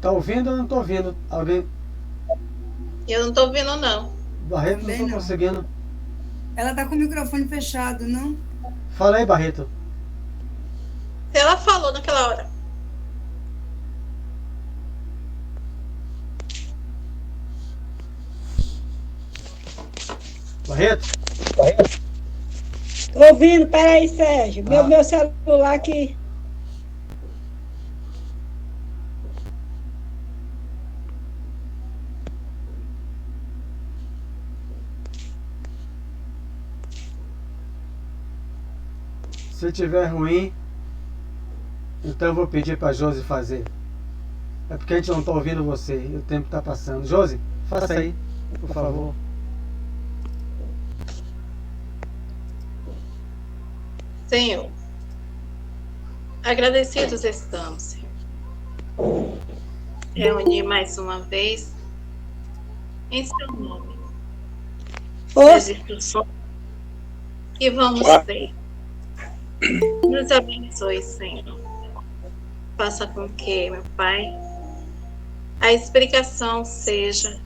Tá ouvindo ou não tô ouvindo? Alguém? Eu não tô ouvindo, não. Barreto, não Também tô não. conseguindo. Ela tá com o microfone fechado, não? Fala aí, Barreto. Ela falou naquela hora. Barreto? Tô ouvindo, peraí, Sérgio. Meu celular aqui. Se tiver ruim, então eu vou pedir pra Josi fazer. É porque a gente não tá ouvindo você e o tempo tá passando. Josi, faça aí, por favor. Senhor, agradecidos estamos, Senhor. Reunir mais uma vez em seu nome. As instruções que vamos ter. Nos abençoe, Senhor. Faça com que, meu Pai, a explicação seja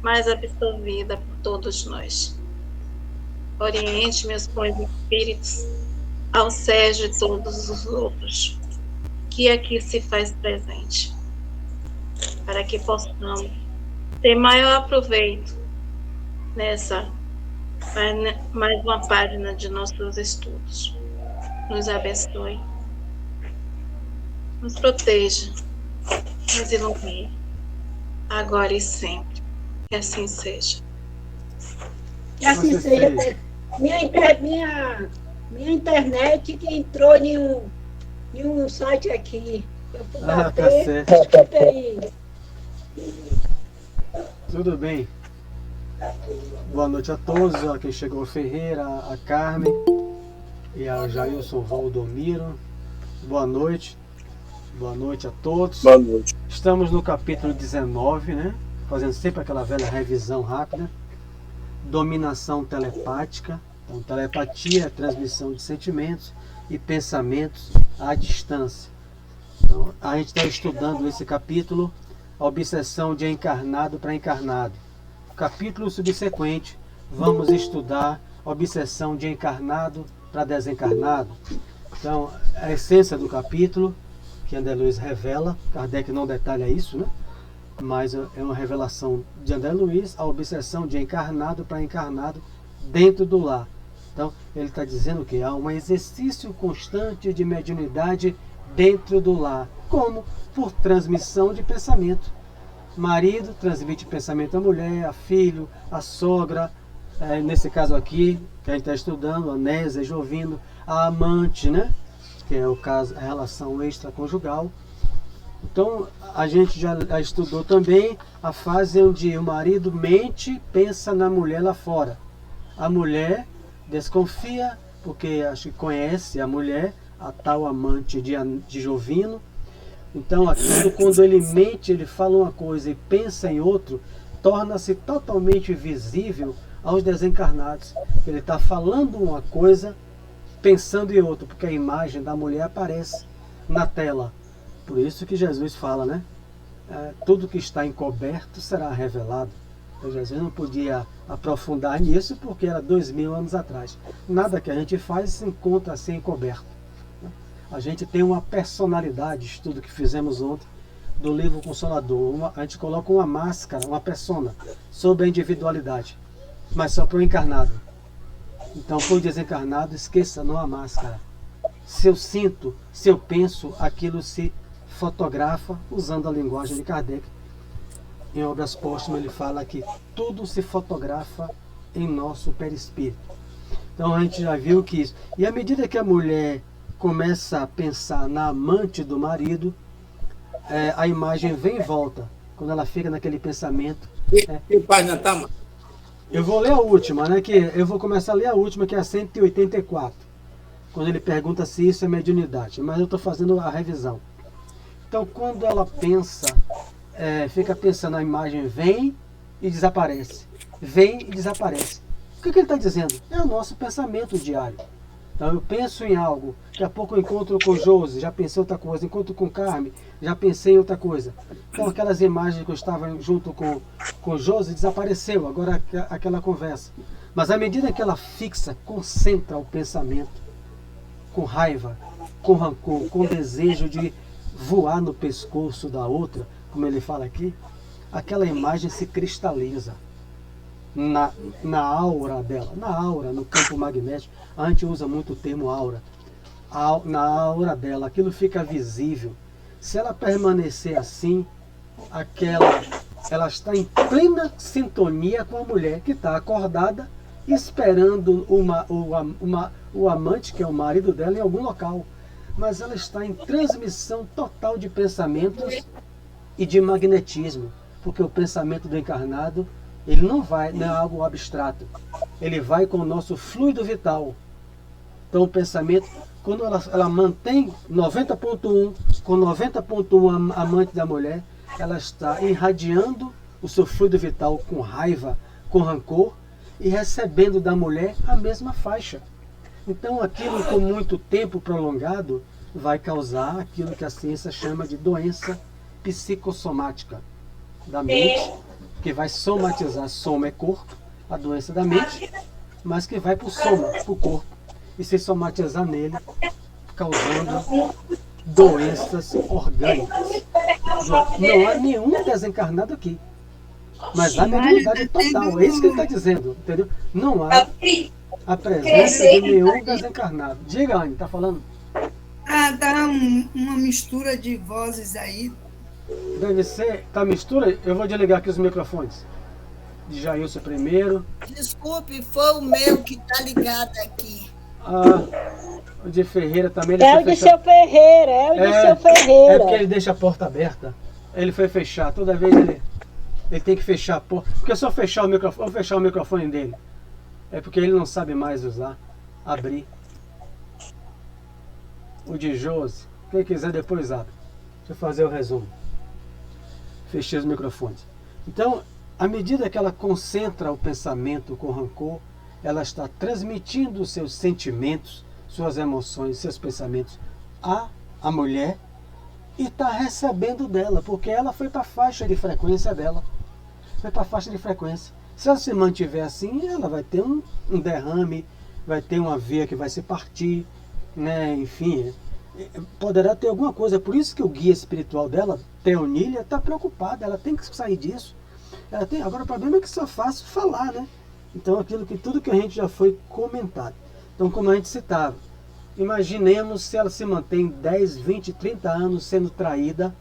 mais absorvida por todos nós. Oriente meus bons espíritos ao Sérgio e todos os outros que aqui se faz presente, para que possamos ter maior proveito nessa mais uma página de nossos estudos. Nos abençoe, nos proteja, nos ilumine, agora e sempre. Que assim seja. Que assim seja. Minha internet que entrou em um site aqui. Eu fui bater. Tá certo. Aí. Tudo bem. Boa noite a todos. Aqui chegou o Ferreira, a Carmen e a Jailson Valdomiro. Boa noite. Boa noite a todos. Boa noite. Estamos no capítulo 19, né? Fazendo sempre aquela velha revisão rápida. Dominação telepática. Então, telepatia é transmissão de sentimentos e pensamentos à distância. Então, a gente está estudando esse capítulo, a obsessão de encarnado para encarnado. Capítulo subsequente, vamos estudar a obsessão de encarnado para desencarnado. Então, a essência do capítulo, que André Luiz revela, Kardec não detalha isso, né? Mas é uma revelação de André Luiz, a obsessão de encarnado para encarnado dentro do lar. Então, ele está dizendo que há um exercício constante de mediunidade dentro do lar. Como? Por transmissão de pensamento. Marido transmite pensamento à mulher, a filho, a sogra, nesse caso aqui, que a gente está estudando, a Nésia, Jovino, a amante, né? Que é o caso, a relação extraconjugal. Então, a gente já estudou também a fase onde o marido mente, pensa na mulher lá fora. A mulher desconfia, porque acho que conhece a mulher, a tal amante de Jovino. Então, aquilo, quando ele mente, ele fala uma coisa e pensa em outro, torna-se totalmente visível aos desencarnados. Ele está falando uma coisa, pensando em outra, porque a imagem da mulher aparece na tela. Por isso que Jesus fala, né? Tudo que está encoberto será revelado. Então, Jesus não podia aprofundar nisso porque era 2000 anos atrás. Nada que a gente faz se encontra assim encoberto. A gente tem uma personalidade, estudo que fizemos ontem, do livro Consolador. A gente coloca uma máscara, uma persona, sobre a individualidade, mas só para o encarnado. Então, para o desencarnado, esqueça, não a máscara. Se eu sinto, se eu penso, aquilo se fotografa, usando a linguagem de Kardec. Em Obras Póstumas ele fala que tudo se fotografa em nosso perispírito. Então a gente já viu que isso. E à medida que a mulher começa a pensar na amante do marido, a imagem vem e volta. Quando ela fica naquele pensamento. Que página tá? Eu vou ler a última, né? Eu vou começar a ler a última, que é a 184. Quando ele pergunta se isso é mediunidade. Mas eu estou fazendo a revisão. Então quando ela pensa, fica pensando, a imagem vem e desaparece. Vem e desaparece. O que ele está dizendo? É o nosso pensamento diário. Então eu penso em algo, daqui a pouco eu encontro com Josi, já pensei em outra coisa, encontro com Carmen, já pensei em outra coisa. Então aquelas imagens que eu estava junto com Josi desapareceu, agora aquela conversa. Mas à medida que ela fixa, concentra o pensamento, com raiva, com rancor, com desejo de voar no pescoço da outra, como ele fala aqui, aquela imagem se cristaliza na aura dela, na aura, no campo magnético. A gente usa muito o termo aura. Na aura dela, aquilo fica visível. Se ela permanecer assim, ela está em plena sintonia com a mulher que está acordada, esperando o amante, que é o marido dela, em algum local. Mas ela está em transmissão total de pensamentos e de magnetismo, porque o pensamento do encarnado, ele não é algo abstrato, ele vai com o nosso fluido vital. Então o pensamento, quando ela mantém 90.1, com 90.1 amante da mulher, ela está irradiando o seu fluido vital com raiva, com rancor, e recebendo da mulher a mesma faixa. Então aquilo com muito tempo prolongado vai causar aquilo que a ciência chama de doença psicossomática da mente, que vai somatizar. Soma é corpo, a doença da mente, mas que vai para o soma, para o corpo, e se somatizar nele, causando doenças orgânicas. Não há nenhum desencarnado aqui, mas há mediunidade total, é isso que ele está dizendo, entendeu? Não há a presença de nenhum desencarnado. Diga, Anne, está falando? Tá uma mistura de vozes aí. Deve ser, tá mistura? Eu vou desligar aqui os microfones. De Jailson primeiro. Desculpe, foi o meu que está ligado aqui. O de Ferreira também. É o de seu Ferreira, é o de seu Ferreira. É porque ele deixa a porta aberta. Ele foi fechar, toda vez ele tem que fechar a porta. Porque se eu fechar o microfone dele, é porque ele não sabe mais usar, abrir. O de Josi, quem quiser depois abre. Deixa eu fazer o resumo. Fechei os microfones. Então, à medida que ela concentra o pensamento com rancor, ela está transmitindo os seus sentimentos, suas emoções, seus pensamentos à mulher, e está recebendo dela, porque ela foi para a faixa de frequência dela. Foi para a faixa de frequência. Se ela se mantiver assim, ela vai ter um derrame, vai ter uma veia que vai se partir, né? Enfim, poderá ter alguma coisa. Por isso que o guia espiritual dela, Teonília, está preocupada. Ela tem que sair disso. Agora o problema é que só fácil falar, né? Então tudo que a gente já foi comentado. Então, como a gente citava, imaginemos se ela se mantém 10, 20, 30 anos sendo traída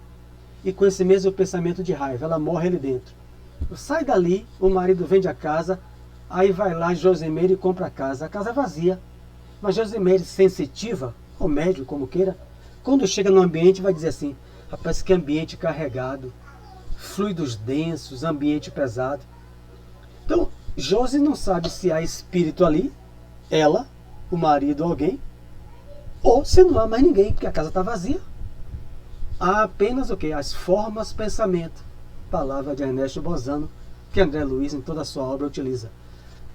e com esse mesmo pensamento de raiva, ela morre ali dentro. Sai dali, o marido vende a casa, aí vai lá Josimeire e compra a casa é vazia. Mas Josimeire, sensitiva, ou médio, como queira, quando chega no ambiente vai dizer assim: rapaz, que ambiente carregado, fluidos densos, ambiente pesado. Então, Josi não sabe se há espírito ali, ela, o marido, alguém, ou se não há mais ninguém, porque a casa está vazia. Há apenas o quê? As formas pensamento. Palavra de Ernesto Bozano, que André Luiz em toda a sua obra utiliza.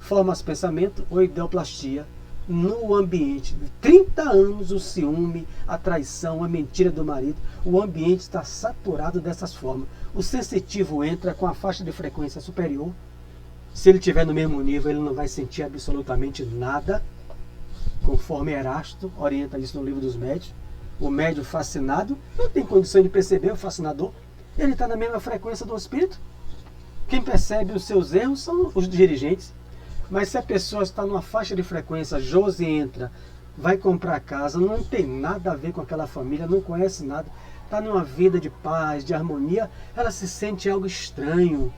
Formas pensamento ou ideoplastia no ambiente. 30 anos o ciúme, a traição, a mentira do marido, o ambiente está saturado dessas formas. O sensitivo entra com a faixa de frequência superior. Se ele estiver no mesmo nível, ele não vai sentir absolutamente nada, conforme Erasto orienta isso no livro dos médios. O médio fascinado não tem condição de perceber o fascinador. Ele está na mesma frequência do espírito. Quem percebe os seus erros são os dirigentes. Mas se a pessoa está numa faixa de frequência, Josi entra, vai comprar casa, não tem nada a ver com aquela família, não conhece nada, está numa vida de paz, de harmonia, ela se sente algo estranho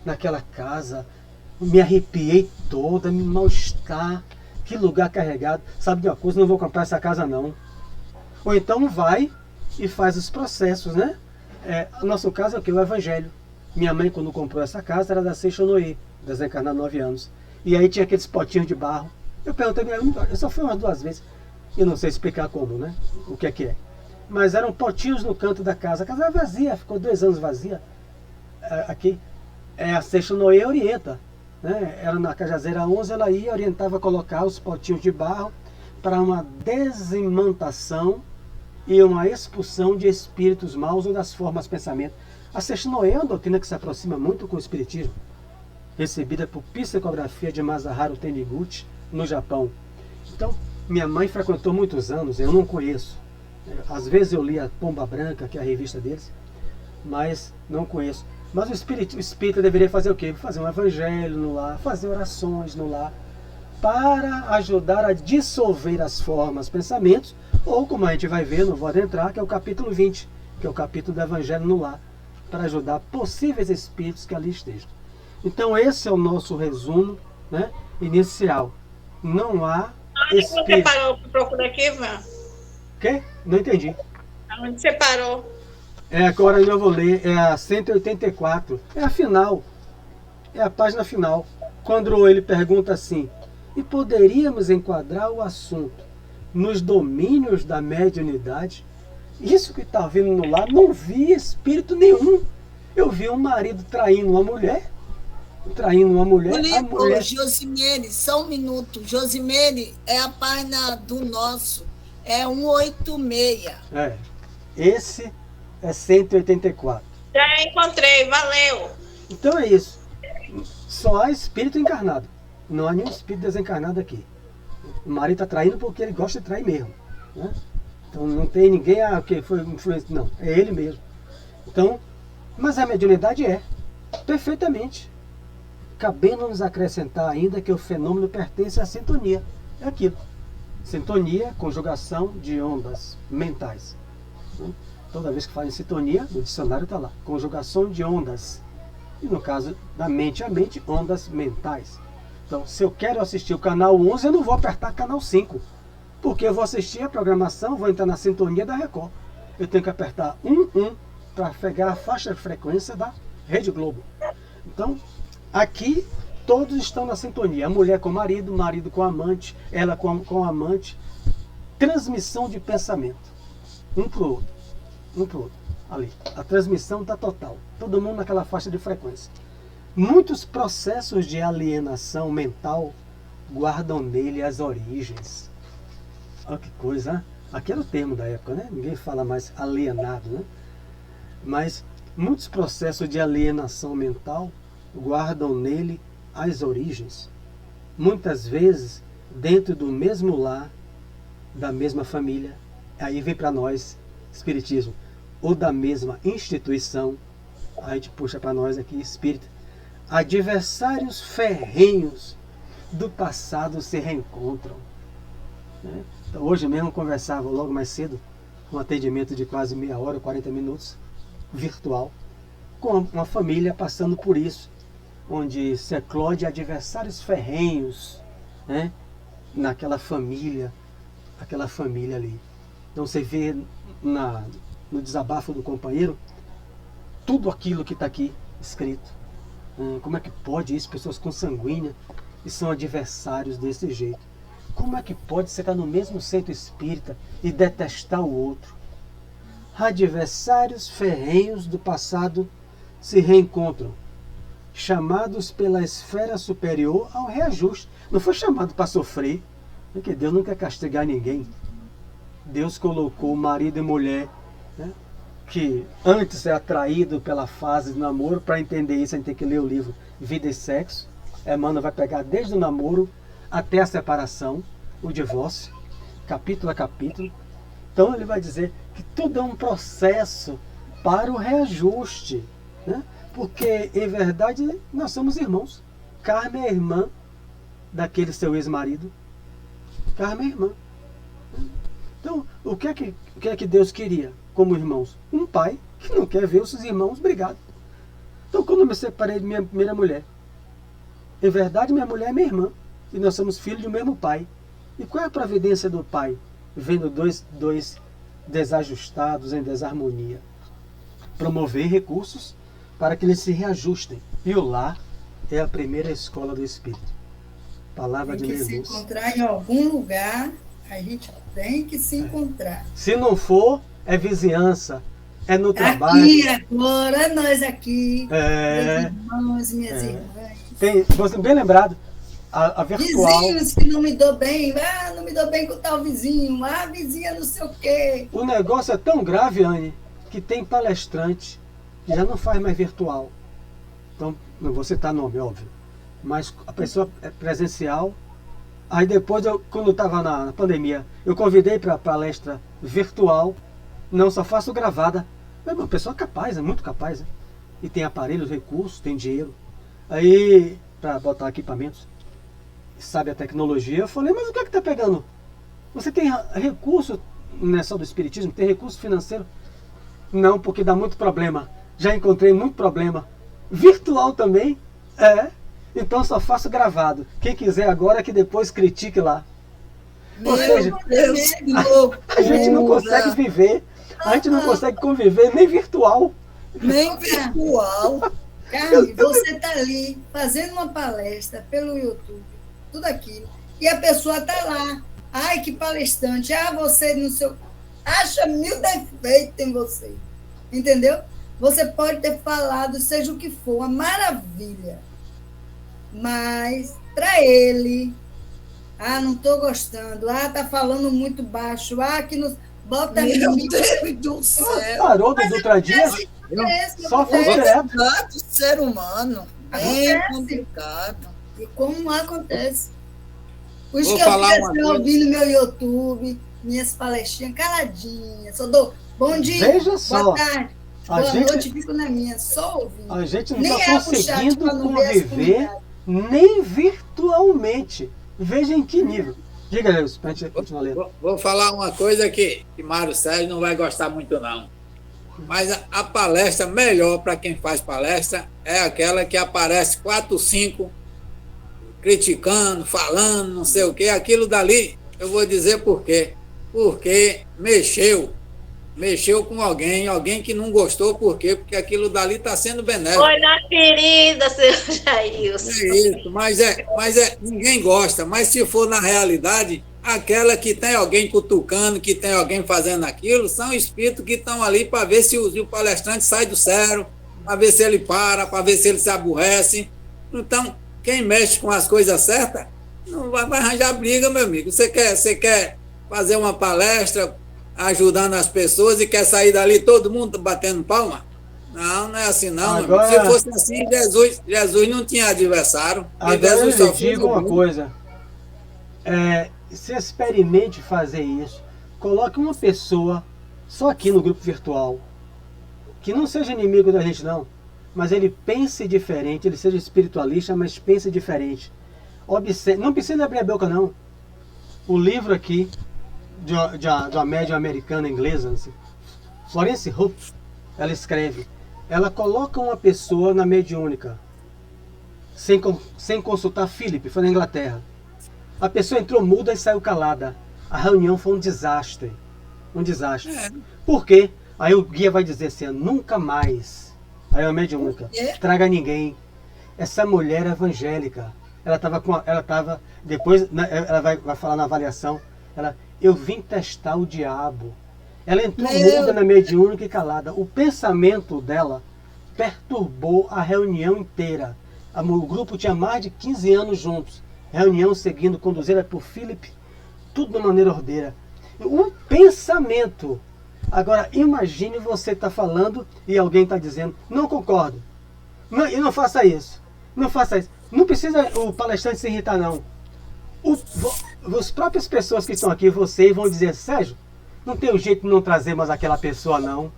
naquela casa. Me arrepiei toda, me mal-estar, que lugar carregado. Sabe de uma coisa, não vou comprar essa casa não. Ou então vai e faz os processos, né? O nosso caso é o que? O Evangelho. Minha mãe, quando comprou essa casa, era da Seixonoê, desencarnada há 9 anos. E aí tinha aqueles potinhos de barro. Eu perguntei, eu só fui umas 2 vezes. Eu não sei explicar como, né? O que é. Mas eram potinhos no canto da casa. A casa era vazia, ficou 2 anos vazia. Aqui. A Seixonoê orienta, né? Era na Cajazeira 11, ela ia, orientava a colocar os potinhos de barro para uma desimantação e uma expulsão de espíritos maus ou das formas de pensamento. A Sextinoé é uma doutrina que se aproxima muito com o Espiritismo, recebida por psicografia de Masaharu Taniguchi, no Japão. Então, minha mãe frequentou muitos anos, eu não conheço. Às vezes eu li a Pomba Branca, que é a revista deles, mas não conheço. Mas o espírita deveria fazer o quê? Fazer um evangelho no lar, fazer orações no lar, para ajudar a dissolver as formas, pensamentos, ou como a gente vai ver, não vou adentrar, que é o capítulo 20, que é o capítulo do evangelho no lar, para ajudar possíveis espíritos que ali estejam. Então esse é o nosso resumo, né, inicial. Não há Onde você espírito... parou para procurar aqui, Ivan? O quê? Não entendi. Onde você parou? Agora eu vou ler, é a 184, é a final, é a página final, quando ele pergunta assim: e poderíamos enquadrar o assunto nos domínios da mediunidade? Isso que está vindo no lar, não vi espírito nenhum. Eu vi um marido traindo uma mulher, a mulher... Josimene, só um minuto. Josimene, é a página do nosso, é 186. Esse é 184. Já encontrei, valeu. Então é isso. Só há espírito encarnado. Não há nenhum espírito desencarnado aqui. O marido está traindo porque ele gosta de trair mesmo, né? Então não tem ninguém que foi influência. Não, é ele mesmo. Então, mas a mediunidade é perfeitamente. Cabendo nos acrescentar ainda que o fenômeno pertence à sintonia. É aquilo. Sintonia, conjugação de ondas mentais. Toda vez que fala em sintonia, no dicionário está lá. Conjugação de ondas. E no caso da mente a mente, ondas mentais. Então, se eu quero assistir o canal 11, eu não vou apertar canal 5. Porque eu vou assistir a programação, vou entrar na sintonia da Record. Eu tenho que apertar 1 para pegar a faixa de frequência da Rede Globo. Então, aqui todos estão na sintonia. A mulher com o marido com a amante, ela com o amante. Transmissão de pensamento. Um para o outro. Ali. A transmissão está total. Todo mundo naquela faixa de frequência. Muitos processos de alienação mental guardam nele as origens. Olha que coisa, né? Aquele era o termo da época, né? Ninguém fala mais alienado, né? Mas muitos processos de alienação mental guardam nele as origens. Muitas vezes dentro do mesmo lar, da mesma família. Aí vem para nós, espiritismo, ou da mesma instituição. A gente puxa para nós aqui, espírita. Adversários ferrenhos do passado se reencontram, né? Então, hoje mesmo eu conversava logo mais cedo, um atendimento de quase meia hora, 40 minutos, virtual, com uma família passando por isso, onde se eclode adversários ferrenhos, né, naquela família ali. Então você vê no desabafo do companheiro tudo aquilo que está aqui escrito. Como é que pode isso? Pessoas consanguíneas e são adversários desse jeito. Como é que pode você estar no mesmo centro espírita e detestar o outro? Adversários ferrenhos do passado se reencontram, chamados pela esfera superior ao reajuste. Não foi chamado para sofrer, porque Deus não quer castigar ninguém. Deus colocou marido e mulher, né, que antes é atraído pela fase do namoro. Para entender isso, a gente tem que ler o livro Vida e Sexo. Emmanuel vai pegar desde o namoro até a separação, o divórcio, capítulo a capítulo. Então ele vai dizer que tudo é um processo para o reajuste, né? Porque em verdade nós somos irmãos. Carmen é irmã daquele seu ex-marido. Carmen é irmã. Então o que é que Deus queria como irmãos? Um pai que não quer ver os seus irmãos brigados. Então quando eu me separei de minha primeira mulher, em verdade minha mulher é minha irmã. E nós somos filhos do mesmo pai. E qual é a providência do pai? Vendo dois desajustados em desarmonia. Promover recursos para que eles se reajustem. E o lar é a primeira escola do Espírito. Palavra de Jesus. Tem que se encontrar em algum lugar. A gente tem que se encontrar. Se não for, é vizinhança. É no trabalho. Aqui, agora, nós aqui. Meus irmãos, minhas irmãs. Você bem lembrado. a virtual. Vizinhos que não me dou bem, não me dou bem com tal vizinho, vizinha não sei o quê. O negócio é tão grave, Anne, que tem palestrante que já não faz mais virtual. Então, não vou citar nome, óbvio. Mas a pessoa é presencial. Aí depois, quando eu estava na pandemia, eu convidei para palestra virtual. Não, só faço gravada. É uma pessoa capaz, é muito capaz. Né? E tem aparelhos, recursos, tem dinheiro. Aí, para botar equipamentos, sabe a tecnologia, eu falei, mas o que é que tá pegando? Você tem recurso, não é só do espiritismo, tem recurso financeiro? Não, porque dá muito problema. Já encontrei muito problema. Virtual também? Então só faço gravado. Quem quiser agora é que depois critique lá. Ou seja, Deus, que loucura. a gente não consegue viver, a gente não consegue conviver nem virtual. Nem virtual. Carmen, você está ali fazendo uma palestra pelo YouTube, tudo aquilo, e a pessoa está lá. Ai, que palestrante. Você não sei. Acha 1000 defeitos em você. Entendeu? Você pode ter falado, seja o que for, uma maravilha. Mas, para ele, não estou gostando. Tá falando muito baixo. Que nos bota Meu limite. Deus do céu. Parou do Dutra-Dia? Só foi direto. Complicado, ser humano. Bem Acontece. complicado. E como acontece. Os Vou que eu falar fiz uma assim, coisa. ouvindo meu YouTube, minhas palestrinhas caladinhas. Só dou bom dia, Veja só, boa tarde, a boa gente- noite, fico na minha, só ouvindo. A gente não Nem está abro o chat conseguindo pra não ver as conviver comunidades. nem virtualmente. Veja em que nível. Diga, Leus, para a gente continuar lendo. Vou falar uma coisa que Mário Sérgio não vai gostar muito, não. Mas a palestra melhor para quem faz palestra é aquela que aparece 4, 5 criticando, falando, não sei o quê. Aquilo dali, eu vou dizer por quê. Porque mexeu com alguém que não gostou, por quê? Porque aquilo dali está sendo benéfico. Oi, na ferida, seu Jailson. É isso, mas ninguém gosta, mas se for na realidade, aquela que tem alguém cutucando, que tem alguém fazendo aquilo, são espíritos que estão ali para ver se o palestrante sai do sério, para ver se ele para ver se ele se aborrece. Então, quem mexe com as coisas certas, não vai arranjar briga, meu amigo. Você quer fazer uma palestra ajudando as pessoas e quer sair dali todo mundo batendo palma? Não é assim não. Agora- Se fosse assim, Jesus não tinha adversário. Agora Jesus eu só lhe fez digo o uma bem. coisa. Se experimente fazer isso. Coloque uma pessoa só aqui no grupo virtual que não seja inimigo da gente não, mas ele pense diferente, ele seja espiritualista, mas pense diferente. Não precisa abrir a boca não. O livro aqui de uma médium americana inglesa, assim, Florence Hope, ela escreve, ela coloca uma pessoa na mediúnica sem consultar Philip, foi na Inglaterra. A pessoa entrou muda e saiu calada. A reunião foi um desastre. Um desastre. Por quê? Aí o guia vai dizer assim, nunca mais. Aí a mediúnica, traga ninguém. Essa mulher é evangélica. Ela estava depois, ela vai falar na avaliação, eu vim testar o diabo. Ela entrou muda na mediúnica e calada. O pensamento dela perturbou a reunião inteira. O grupo tinha mais de 15 anos juntos. Reunião seguindo, conduzida por Philip, tudo de maneira ordeira. O pensamento. Agora, imagine você estar falando e alguém está dizendo, não concordo. Não, e não faça isso. Não faça isso. Não precisa o palestrante se irritar, não. As próprias pessoas que estão aqui, vocês vão dizer, Sérgio, não tem jeito de não trazer mais aquela pessoa, não.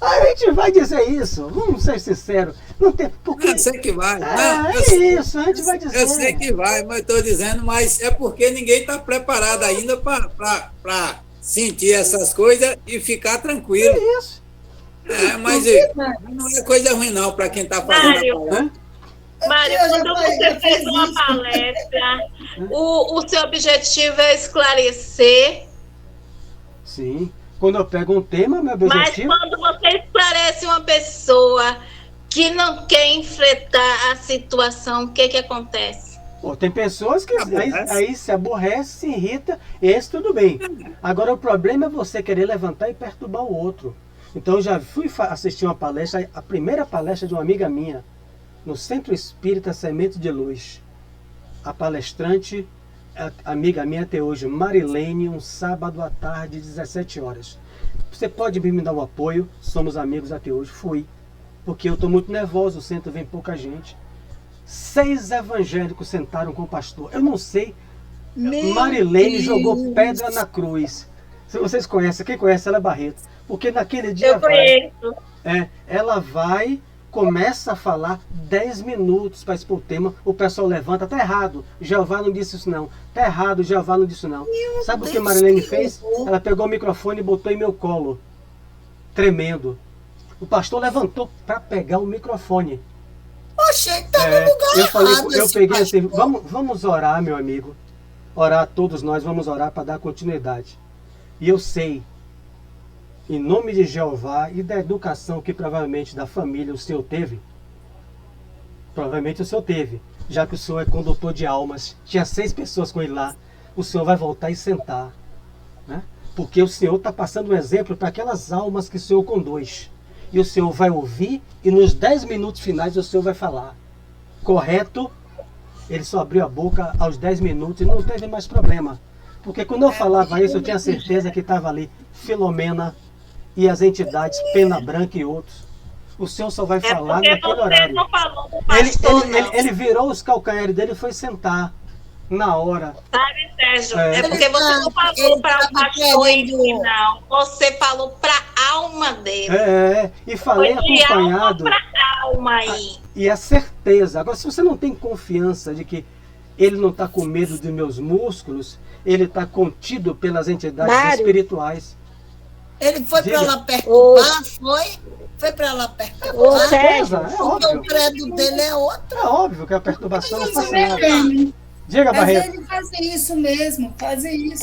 A gente vai dizer isso, vamos ser sinceros. Não tem, porque... Eu sei que vai. Isso, a gente vai dizer. Eu sei que vai, mas estou dizendo, mas é porque ninguém está preparado ainda para sentir essas coisas e ficar tranquilo. É isso. Mas não é coisa ruim não para quem está fazendo Mário. a palestra. Mário, quando você fez uma palestra, o seu objetivo é esclarecer. Sim. Quando eu pego um tema, meu Mas objetivo... quando você esclarece uma pessoa que não quer enfrentar a situação, o que acontece? Pô, tem pessoas que aí se aborrece, se irrita, esse tudo bem. Agora o problema é você querer levantar e perturbar o outro. Então eu já fui assistir uma palestra, a primeira palestra de uma amiga minha, no Centro Espírita Semente de Luz. a palestrante, amiga minha até hoje, Marilene, um sábado à tarde, 17 horas. Você pode vir me dar um apoio, somos amigos até hoje. Fui, porque eu estou muito nervoso, o centro vem pouca gente. 6 evangélicos sentaram com o pastor. Eu não sei, Marilene jogou pedra na cruz. Se vocês conhecem, quem conhece ela é Barreto. Porque naquele dia Eu conheço. ela vai, começa a falar 10 minutos para expor o tema, o pessoal levanta, tá errado, Jeová não disse isso não, tá errado, Jeová não disse isso não. Sabe o que Marilene fez? Ela pegou o microfone e botou em meu colo, tremendo. O pastor levantou para pegar o microfone. Oxe, tá no lugar errado. Eu peguei pastor. assim, vamos orar, meu amigo. Orar, todos nós vamos orar para dar continuidade. E eu sei, em nome de Jeová e da educação que provavelmente da família o Senhor teve, provavelmente o Senhor teve, já que o Senhor é condutor de almas, tinha 6 pessoas com ele lá, o Senhor vai voltar e sentar, né? Porque o Senhor está passando um exemplo para aquelas almas que o Senhor conduz. E o Senhor vai ouvir e nos 10 minutos finais o Senhor vai falar. Correto? Ele só abriu a boca aos 10 minutos e não teve mais problema. Porque quando eu falava isso, eu tinha certeza que estava ali Filomena e as entidades Pena Branca e outros. O Senhor só vai falar naquele horário. Não falou do pastor, não. Ele virou os calcanhares dele e foi sentar na hora. Sabe, Sérgio? É porque você não falou para o pastor em si, não. Você falou para a alma dele. E falei Foi de acompanhado. alma para alma aí. E a certeza. Agora, se você não tem confiança de que ele não está com medo dos meus músculos, ele está contido pelas entidades Mário. espirituais. Ele foi Diga. para lá perturbar, foi? Foi para lá Ô, perturbar. Sérgio, É Porque óbvio. o credo dele é outro. É óbvio que a perturbação não faz nada. Às Diga, Barreto. vezes fazem isso mesmo, fazem isso.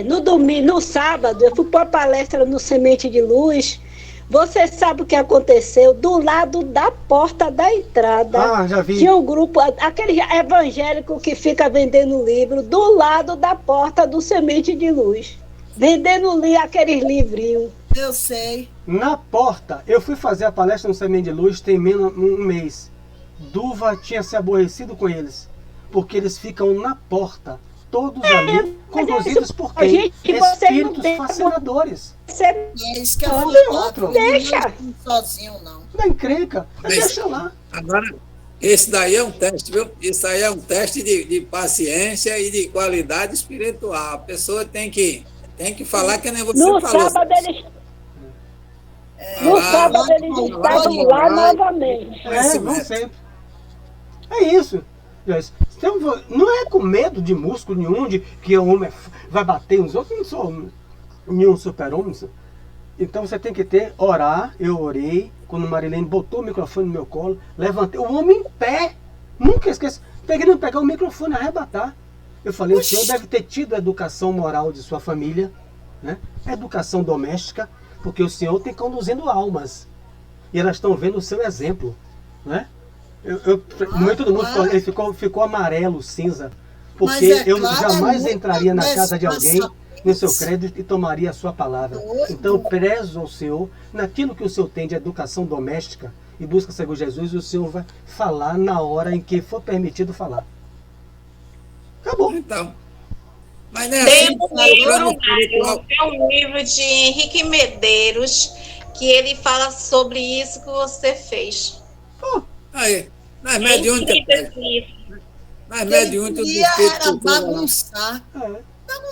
no domingo, no sábado, eu fui para uma palestra no Semente de Luz. Você sabe o que aconteceu? Do lado da porta da entrada, Já vi. tinha um grupo, aquele evangélico que fica vendendo livro, do lado da porta do Semente de Luz. Vendendo aqueles livrinhos. Eu sei. Na porta, eu fui fazer a palestra no Semente de Luz tem menos um mês. Duva tinha se aborrecido com eles, porque eles ficam na porta, todos ali, conduzidos por quem? gente, você não Espíritos tem- fascinadores. Você É isso que eu Não falo. tem outro. Deixa. Sozinho, não. Não é encrenca, Mas- deixa lá. Agora, esse daí é um teste, viu? Isso aí é um teste de paciência e de qualidade espiritual. A pessoa tem que falar que nem você no falou. sábado eles, no sábado eles estavam lá novamente. Vão sempre. É isso. Joyce. Então, não é com medo de músculo nenhum, de que o homem vai bater nos outros, não sou nenhum super-homem. Então você tem que orar. Eu orei, quando Marilene botou o microfone no meu colo, levantei, o homem em pé, nunca esqueço, querendo pegar o microfone e arrebatar. Eu falei, o senhor deve ter tido a educação moral de sua família, né? Educação doméstica, porque o senhor tem conduzindo almas. E elas estão vendo o seu exemplo, né? No meio todo mundo ele ficou amarelo, cinza, porque Mas é eu claro, jamais é entraria na muito casa de alguém mais no seu crédito e tomaria a sua palavra. Doido. Então eu prezo ao Senhor naquilo que o Senhor tem de educação doméstica e busca seguir Jesus, e o Senhor vai falar na hora em que for permitido falar. Acabou. Então. Mas não é Tem assim, um cara, livro, plano espiritual. Mário, tem um livro de Henrique Medeiros que ele fala sobre isso que você fez. Aí, nas mediúnicas, nas mediúnicas, os Queria era espíritos, bagunçar.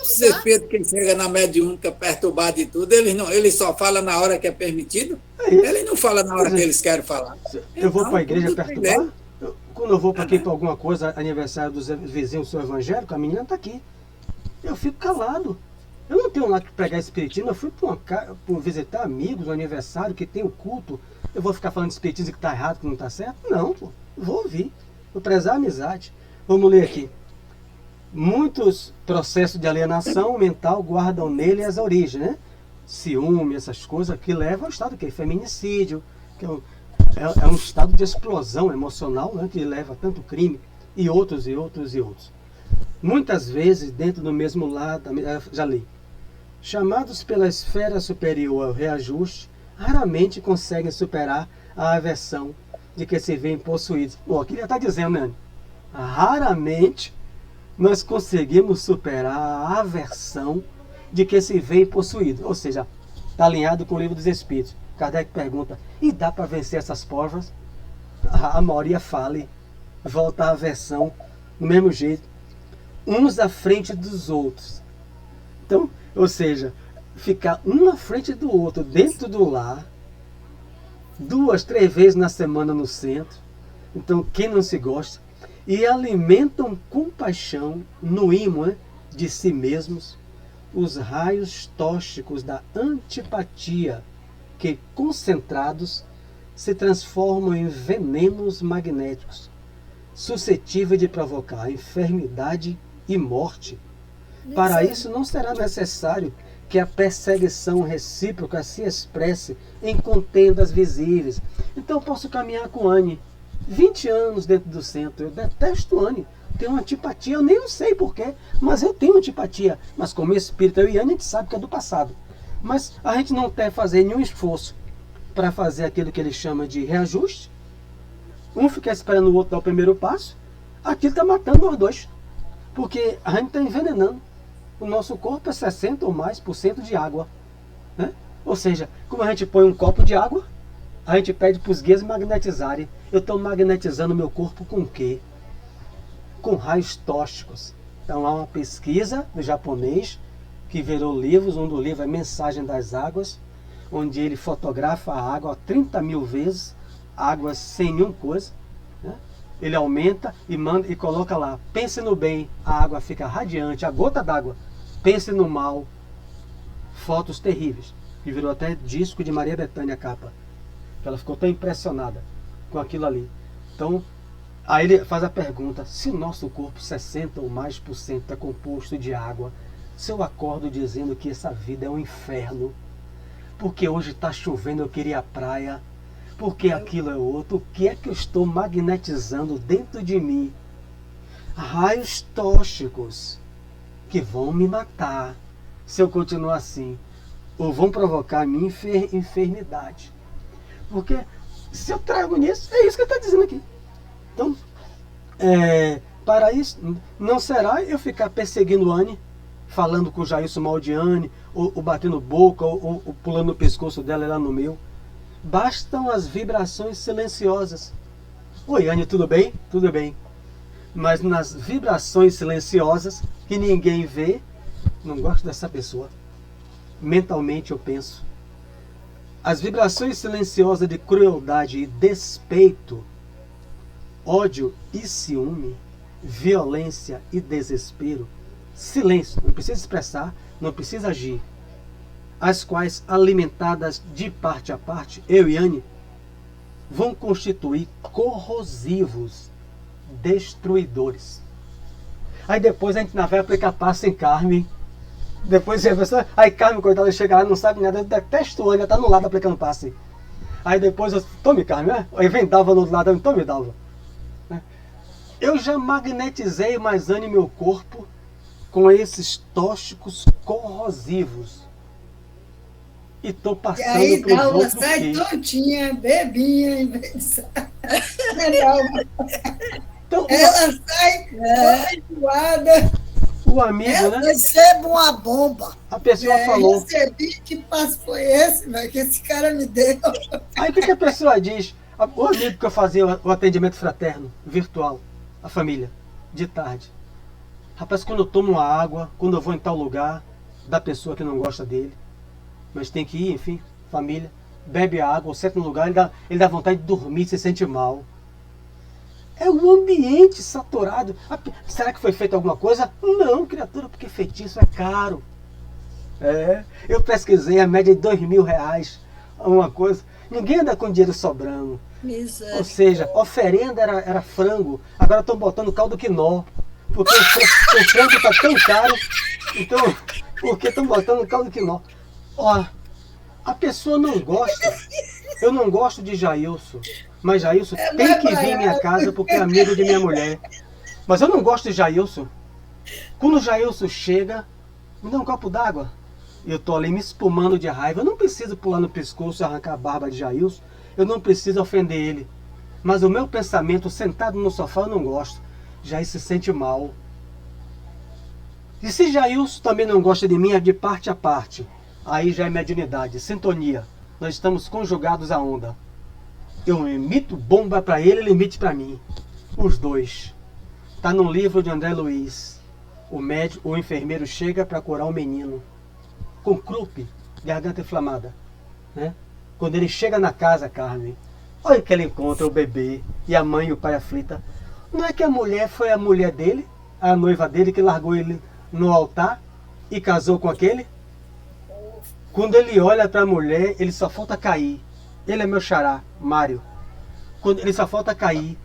os espíritos que chegam na mediúnica perturbar de tudo, eles só falam na hora que é permitido, É isso. eles não falam na hora que eles querem falar. Eu vou para a igreja tudo tem perturbar. lei. Quando eu vou para aqui para alguma coisa, aniversário dos vizinhos, sou evangélico, a menina está aqui. Eu fico calado. Eu não tenho lá que pregar espiritismo. Eu fui para visitar amigos, um aniversário que tem o culto. Eu vou ficar falando de espiritismo que está errado, que não está certo? Não, pô. Eu vou ouvir. Vou prezar a amizade. Vamos ler aqui. Muitos processos de alienação mental guardam nele as origens, né? Ciúme, essas coisas que levam ao estado que feminicídio, que é um estado de explosão emocional, né, que leva a tanto crime, e outros, e outros, e outros. Muitas vezes, dentro do mesmo lado, já li, chamados pela esfera superior ao reajuste, raramente conseguem superar a aversão de que se veem possuídos. Bom, aqui já está dizendo, né? raramente nós conseguimos superar a aversão de que se vê possuído. Ou seja, está alinhado com o livro dos Espíritos. Kardec pergunta, e dá para vencer essas provas? A maioria fala e volta à aversão do mesmo jeito, uns à frente dos outros. Então, ou seja, ficar um à frente do outro dentro do lar, 2, 3 vezes na semana no centro. Então, quem não se gosta? E alimentam com paixão, no ímã de si mesmos, os raios tóxicos da antipatia, que, concentrados, se transformam em venenos magnéticos, suscetíveis de provocar enfermidade e morte. Para isso, não será necessário que a perseguição recíproca se expresse em contendas visíveis. Então, eu posso caminhar com Anne 20 anos dentro do centro. Eu detesto Anne. Tenho uma antipatia, eu nem sei porquê, mas eu tenho antipatia. Mas como espírito, eu e Anne, a gente sabe que é do passado. Mas a gente não quer fazer nenhum esforço para fazer aquilo que ele chama de reajuste. Um fica esperando o outro dar o primeiro passo. Aquilo está matando nós dois. Porque a gente está envenenando. O nosso corpo é 60% ou mais de água. Né? Ou seja, como a gente põe um copo de água, a gente pede para os guias magnetizarem. Eu estou magnetizando meu corpo com o quê? Com raios tóxicos. Então há uma pesquisa do japonês que virou livros. Um dos livros é Mensagem das Águas, onde ele fotografa a água 30 mil vezes, água sem nenhuma coisa. Né? Ele aumenta e manda e coloca lá, pense no bem, a água fica radiante, a gota d'água. Pense no mal, fotos terríveis. Que virou até disco de Maria Bethânia a capa. Ela ficou tão impressionada com aquilo ali. Então, aí ele faz a pergunta, se o nosso corpo 60% ou mais é composto de água, se eu acordo dizendo que essa vida é um inferno, porque hoje está chovendo, eu queria a praia, porque aquilo é outro, o que é que eu estou magnetizando dentro de mim? Raios tóxicos que vão me matar se eu continuar assim, ou vão provocar a minha enfermidade. Porque se eu trago nisso, é isso que ele está dizendo aqui. Então, para isso, não será eu ficar perseguindo Anne, falando com o Jailson mal de Anne, ou batendo boca, ou pulando no pescoço dela e lá no meu. Bastam as vibrações silenciosas. Oi, Anne, tudo bem? Tudo bem. Mas nas vibrações silenciosas, que ninguém vê, não gosto dessa pessoa. Mentalmente eu penso. As vibrações silenciosas de crueldade e despeito, ódio e ciúme, violência e desespero, silêncio, não precisa expressar, não precisa agir, as quais, alimentadas de parte a parte, eu e Anne, vão constituir corrosivos, destruidores. Aí depois a gente vai aplicar passo em Carmen. Depois a pessoa, aí Carmen, coitada, chega lá, não sabe nada, eu detesto Anne, está no lado aplicando passe. Aí depois eu, tome Carmen, né? Aí vem Dalva no outro lado, tome Dalva. Eu já magnetizei mais Anne meu corpo com esses tóxicos corrosivos. E estou passando para os outros. E aí Dalva sai tontinha, bebinha, em vez de sair. Então, ela sai enjoada. O amigo, né? Recebo uma bomba. A pessoa falou. Recebi, que passo foi esse, velho, que esse cara me deu? Aí o que a pessoa diz? O amigo que eu fazia o atendimento fraterno, virtual, a família, de tarde. Rapaz, quando eu tomo uma água, quando eu vou em tal lugar, da pessoa que não gosta dele, mas tem que ir, enfim, família, bebe a água, ou senta no lugar, ele dá vontade de dormir, se sente mal. É um ambiente saturado. Será que foi feita alguma coisa? Não, criatura, porque feitiço é caro. Eu pesquisei a média de R$2.000, uma coisa. Ninguém anda com dinheiro sobrando. Ou seja, oferenda era frango, agora estão botando caldo quinó. Porque o frango está tão caro, então, porque estão botando caldo quinó. Ó, a pessoa não gosta. Eu não gosto de Jailson, mas Jailson tem que vir em minha casa porque é amigo de minha mulher. Mas eu não gosto de Jailson. Quando o Jailson chega, me dá um copo d'água. Eu estou ali me espumando de raiva. Eu não preciso pular no pescoço e arrancar a barba de Jailson. Eu não preciso ofender ele. Mas o meu pensamento, sentado no sofá, eu não gosto. Jair se sente mal. E se Jailson também não gosta de mim, é de parte a parte. Aí já é mediunidade, sintonia. Nós estamos conjugados à onda. Eu emito bomba para ele emite para mim. Os dois. Está no livro de André Luiz. O enfermeiro chega para curar o menino. Com croup, garganta inflamada. Né? Quando ele chega na casa, Carmen, olha que ele encontra o bebê e a mãe e o pai aflita. Não é que a mulher foi a mulher dele, a noiva dele, que largou ele no altar e casou com aquele? Quando ele olha para a mulher, ele só falta cair. Ele é meu xará, Mário. Quando ele só falta cair.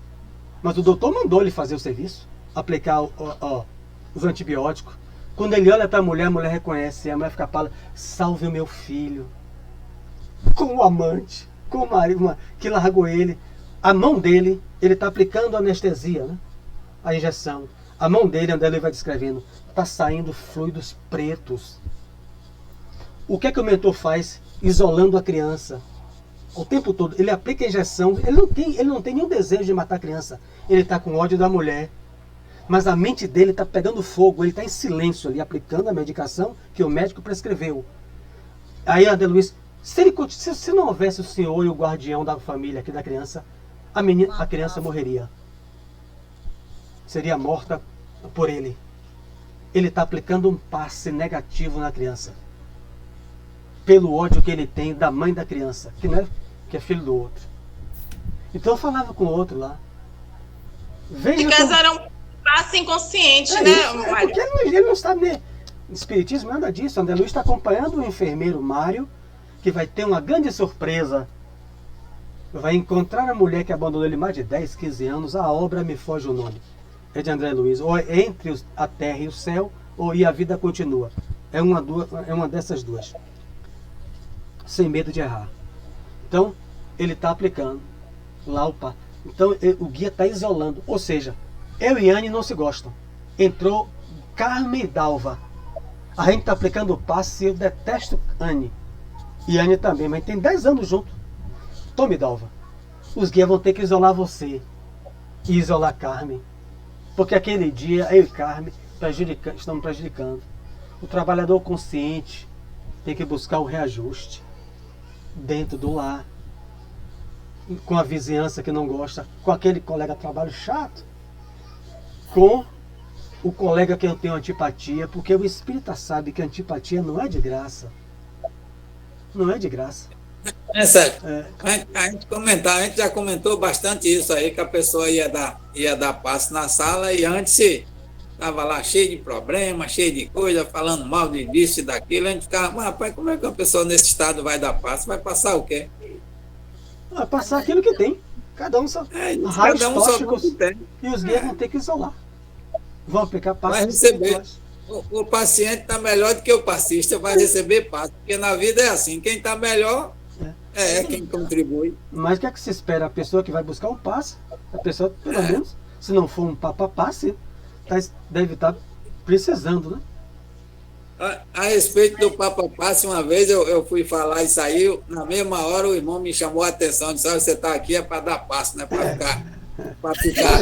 Mas o doutor mandou ele fazer o serviço, aplicar os antibióticos. Quando ele olha para a mulher reconhece, a mulher fica pálida. Salve o meu filho. Com o amante, com o marido que largou ele. A mão dele, ele está aplicando anestesia, né? A injeção. A mão dele, André ele vai descrevendo, está saindo fluidos pretos. O que é que o mentor faz? Isolando a criança. O tempo todo, ele aplica a injeção, ele não tem nenhum desejo de matar a criança. Ele está com ódio da mulher. Mas a mente dele está pegando fogo, ele está em silêncio ali, aplicando a medicação que o médico prescreveu. Aí, André Luiz, se não houvesse o senhor e o guardião da família aqui da criança, a criança morreria. Seria morta por ele. Ele está aplicando um passe negativo na criança. Pelo ódio que ele tem da mãe da criança, que é filho do outro. Então eu falava com o outro lá. De casar um passe inconsciente, né, Mário? Porque ele não sabe nem espiritismo, nada disso. André Luiz está acompanhando o enfermeiro Mário, que vai ter uma grande surpresa. Vai encontrar a mulher que abandonou ele mais de 10, 15 anos. A obra me foge o nome. É de André Luiz. Ou é entre a terra e o céu, e a vida continua. É uma dessas duas. Sem medo de errar. Então, ele está aplicando lá o passe. Então, o guia está isolando. Ou seja, eu e Anne não se gostam. Entrou Carmen e Dalva. A gente está aplicando o passe e eu detesto Anne. E Anne também, mas tem 10 anos junto. Tome, Dalva. Os guias vão ter que isolar você. E isolar Carmen. Porque aquele dia, eu e Carmen estamos prejudicando. O trabalhador consciente tem que buscar o reajuste dentro do lar, com a vizinhança que não gosta, com aquele colega de trabalho chato, com o colega que eu tenho antipatia, porque o espírita sabe que a antipatia não é de graça. Não é de graça. É certo. A gente já comentou bastante isso aí, que a pessoa ia dar passe na sala e antes estava lá cheio de problemas, cheio de coisa, falando mal disso e daquilo. A gente ficava, mas rapaz, como é que uma pessoa nesse estado vai dar passe? Vai passar o quê? Vai passar aquilo que tem. Cada um só. Cada um só o que tem. E os guias vão ter que isolar. Vão aplicar passe. Vai receber. O paciente está melhor do que o passista, vai receber passe. Porque na vida é assim, quem está melhor é quem contribui. Mas o que é que se espera? A pessoa que vai buscar o passe, a pessoa, pelo menos, se não for um passe, deve estar precisando, né? A respeito do Papa Passe, uma vez eu fui falar e saiu, na mesma hora o irmão me chamou a atenção, disse, você está aqui é para dar passe, não é para ficar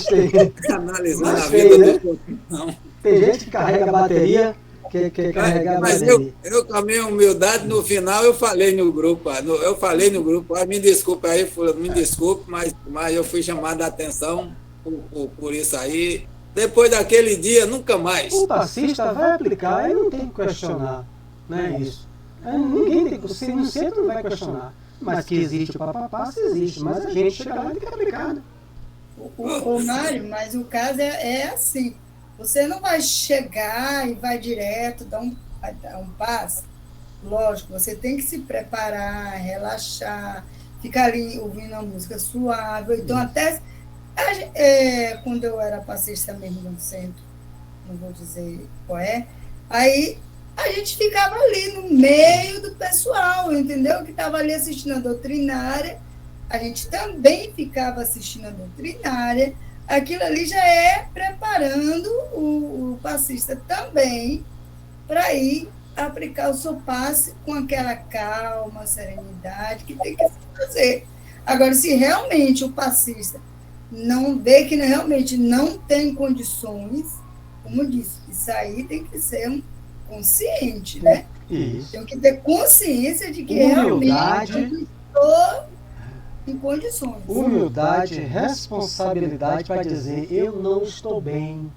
analisando a vida do outro, não. Tem gente que carrega a bateria, que carrega a bateria. Mas eu com a minha humildade, no final eu falei no grupo, me desculpe aí, me desculpe, mas eu fui chamado a atenção por isso aí. Depois daquele dia, nunca mais. O passista vai aplicar, ele não tem que questionar. Não é isso. Ninguém tem que. Se não senta, não vai questionar. Mas que existe o passe, existe. Mas a gente chega lá e tem que aplicar. Né? Ô, Mário, mas o caso é assim. Você não vai chegar e vai direto dar um passe. Lógico, você tem que se preparar, relaxar, ficar ali ouvindo a música suave. Então, até. Quando eu era passista mesmo no centro, não vou dizer qual é, aí a gente ficava ali no meio do pessoal, entendeu? Que estava ali assistindo a doutrinária, a gente também ficava assistindo a doutrinária, aquilo ali já é preparando o passista também para ir aplicar o seu passe com aquela calma, serenidade que tem que fazer. Agora, se realmente o passista não vê que realmente não tem condições, como disse, isso aí tem que ser consciente, né? Isso. Tem que ter consciência de que Humildade. realmente estou em condições. Humildade, responsabilidade para dizer eu não estou bem.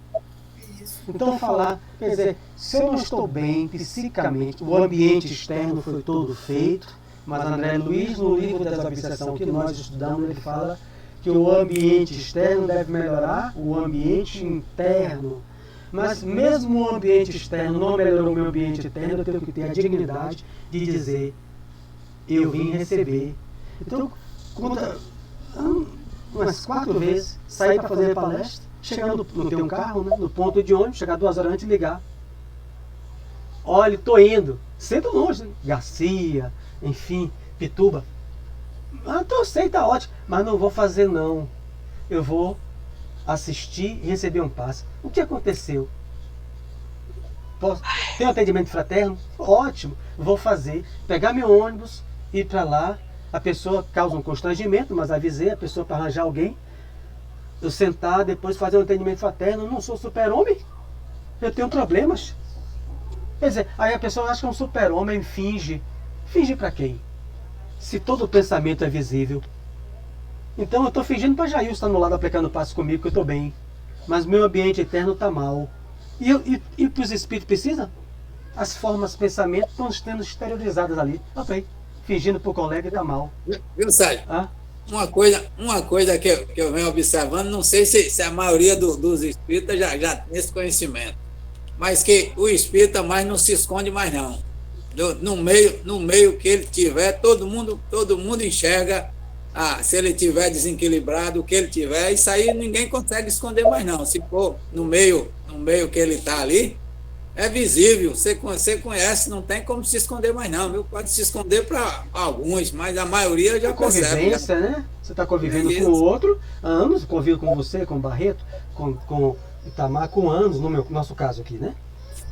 Isso. Então falar, quer dizer, se eu não estou bem psicamente, o ambiente externo foi todo feito, mas André Luiz, no livro Desobsessão que nós estudamos, ele fala que o ambiente externo deve melhorar o ambiente interno. Mas mesmo o ambiente externo não melhorou o meu ambiente interno, eu tenho que ter a dignidade de dizer eu vim receber. Então, umas 4 vezes, saí para fazer palestra, chegando no teu carro, né, no ponto de ônibus, chegar 2 horas antes e ligar. Olha, estou indo. Sento longe, né? Garcia, enfim, Pituba. Então sei, tá ótimo, mas não vou fazer não. Eu vou assistir e receber um passe. O que aconteceu? Tem um atendimento fraterno? Ótimo, vou fazer. Pegar meu ônibus, ir para lá. A pessoa causa um constrangimento, mas avisei a pessoa para arranjar alguém. Eu sentar, depois fazer um atendimento fraterno. Eu não sou super-homem. Eu tenho problemas. Quer dizer, aí a pessoa acha que é um super-homem, finge. Finge para quem? Se todo o pensamento é visível. Então eu estou fingindo para Jair estar no lado aplicando passo comigo, que eu estou bem. Mas meu ambiente interno está mal. E para os espíritos precisam? As formas de pensamento estão sendo exteriorizadas ali. Ok. Fingindo para o colega e está mal. Viu, Sérgio? Uma coisa que eu venho observando, não sei se a maioria dos espíritas já tem esse conhecimento, mas que o espírita mais não se esconde mais não. No meio que ele tiver, todo mundo enxerga. Se ele tiver desequilibrado, o que ele tiver, isso aí ninguém consegue esconder mais não. Se for no meio que ele está ali, é visível, você conhece, não tem como se esconder mais não, viu? Pode se esconder para alguns, mas a maioria já percebe. Convivência, né? Você está convivendo com o outro há anos, convivo com você, com o Barreto, com Itamar, com anos, no nosso caso aqui, né?